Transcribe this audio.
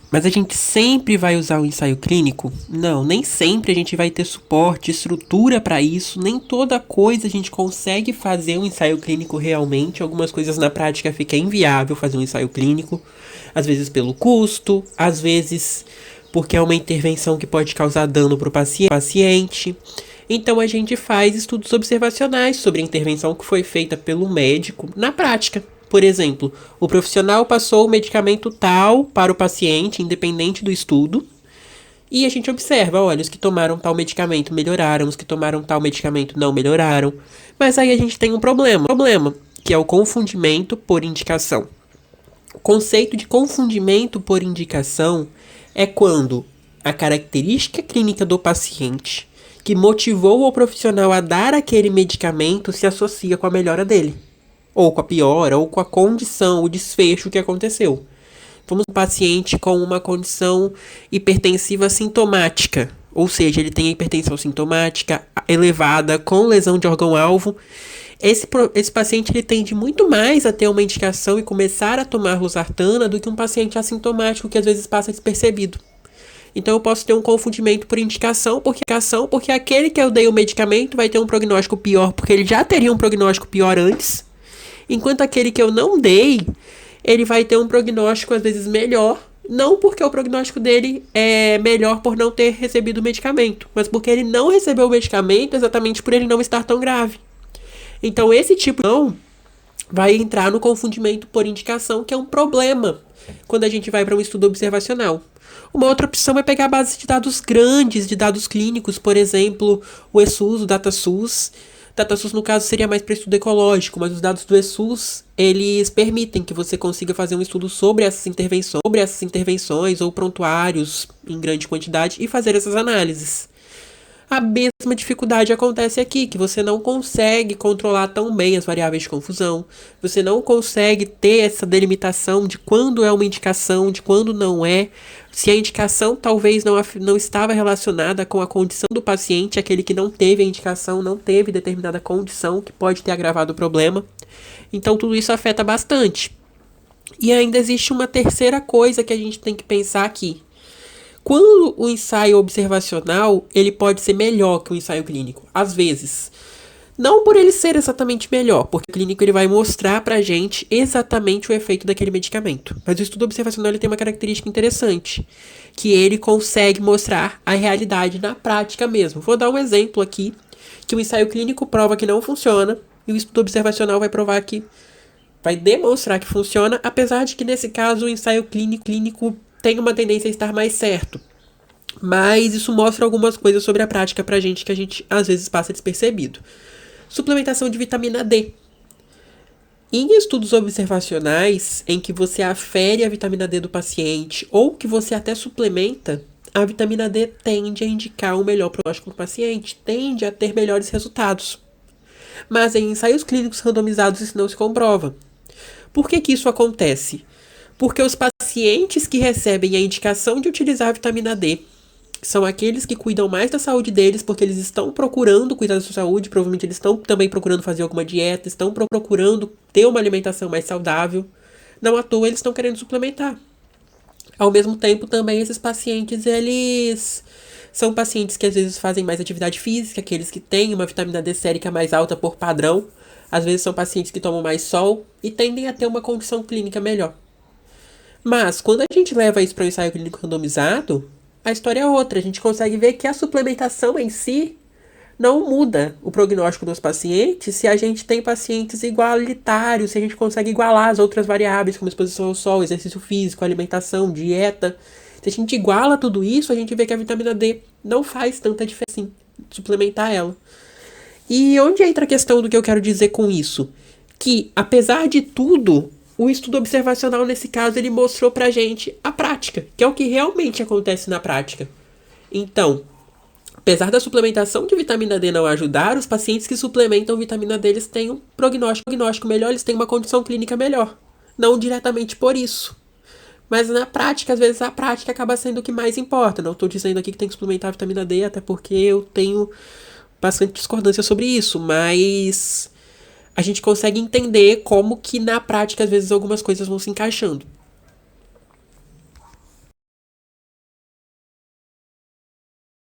Mas a gente sempre vai usar o ensaio clínico? Não, nem sempre a gente vai ter suporte, estrutura para isso, nem toda coisa a gente consegue fazer um ensaio clínico realmente. Algumas coisas na prática fica inviável fazer um ensaio clínico, às vezes pelo custo, às vezes porque é uma intervenção que pode causar dano para o paciente. Então a gente faz estudos observacionais sobre a intervenção que foi feita pelo médico na prática. Por exemplo, o profissional passou o medicamento tal para o paciente, independente do estudo, e a gente observa, olha, os que tomaram tal medicamento melhoraram, os que tomaram tal medicamento não melhoraram. Mas aí a gente tem um problema, que é o confundimento por indicação. O conceito de confundimento por indicação é quando a característica clínica do paciente que motivou o profissional a dar aquele medicamento se associa com a melhora dele, ou com a piora, ou com a condição, o desfecho que aconteceu. Vamos um paciente com uma condição hipertensiva sintomática, ou seja, ele tem a hipertensão sintomática elevada com lesão de órgão-alvo. Esse paciente ele tende muito mais a ter uma indicação e começar a tomar losartana do que um paciente assintomático que às vezes passa despercebido. Então eu posso ter um confundimento por indicação, porque aquele que eu dei o medicamento vai ter um prognóstico pior, porque ele já teria um prognóstico pior antes, enquanto aquele que eu não dei, ele vai ter um prognóstico às vezes melhor, não porque o prognóstico dele é melhor por não ter recebido o medicamento, mas porque ele não recebeu o medicamento exatamente por ele não estar tão grave. Então esse tipo não vai entrar no confundimento por indicação, que é um problema quando a gente vai para um estudo observacional. Uma outra opção é pegar a base de dados grandes, de dados clínicos, por exemplo, o ESUS, o DataSUS. DataSUS, no caso, seria mais para estudo ecológico, mas os dados do ESUS, eles permitem que você consiga fazer um estudo sobre essas intervenções ou prontuários em grande quantidade e fazer essas análises. A mesma dificuldade acontece aqui, que você não consegue controlar tão bem as variáveis de confusão, você não consegue ter essa delimitação de quando é uma indicação, de quando não é, se a indicação talvez não estava relacionada com a condição do paciente, aquele que não teve a indicação, não teve determinada condição que pode ter agravado o problema. Então tudo isso afeta bastante. E ainda existe uma terceira coisa que a gente tem que pensar aqui. Quando o ensaio observacional, ele pode ser melhor que o ensaio clínico, às vezes. Não por ele ser exatamente melhor, porque o clínico ele vai mostrar pra gente exatamente o efeito daquele medicamento. Mas o estudo observacional ele tem uma característica interessante, que ele consegue mostrar a realidade na prática mesmo. Vou dar um exemplo aqui, que o ensaio clínico prova que não funciona, e o estudo observacional vai demonstrar que funciona, apesar de que nesse caso o ensaio clínico tem uma tendência a estar mais certo. Mas isso mostra algumas coisas sobre a prática pra gente que a gente às vezes passa despercebido. Suplementação de vitamina D. Em estudos observacionais, em que você afere a vitamina D do paciente ou que você até suplementa, a vitamina D tende a indicar um melhor prognóstico do paciente, tende a ter melhores resultados. Mas em ensaios clínicos randomizados isso não se comprova. Por que isso acontece? Porque os pacientes que recebem a indicação de utilizar a vitamina D são aqueles que cuidam mais da saúde deles, porque eles estão procurando cuidar da sua saúde, provavelmente eles estão também procurando fazer alguma dieta, estão procurando ter uma alimentação mais saudável. Não à toa eles estão querendo suplementar. Ao mesmo tempo, também esses pacientes, eles são pacientes que às vezes fazem mais atividade física, aqueles que têm uma vitamina D sérica mais alta por padrão. Às vezes são pacientes que tomam mais sol e tendem a ter uma condição clínica melhor. Mas, quando a gente leva isso para um ensaio clínico randomizado, a história é outra. A gente consegue ver que a suplementação em si não muda o prognóstico dos pacientes se a gente tem pacientes igualitários, se a gente consegue igualar as outras variáveis, como exposição ao sol, exercício físico, alimentação, dieta. Se a gente iguala tudo isso, a gente vê que a vitamina D não faz tanta diferença assim, suplementar ela. E onde entra a questão do que eu quero dizer com isso? Que, apesar de tudo, o estudo observacional, nesse caso, ele mostrou pra gente a prática, que é o que realmente acontece na prática. Então, apesar da suplementação de vitamina D não ajudar, os pacientes que suplementam vitamina D, eles têm um prognóstico melhor, eles têm uma condição clínica melhor. Não diretamente por isso. Mas na prática, às vezes a prática acaba sendo o que mais importa. Não estou dizendo aqui que tem que suplementar a vitamina D, até porque eu tenho bastante discordância sobre isso, mas a gente consegue entender como que na prática às vezes algumas coisas vão se encaixando.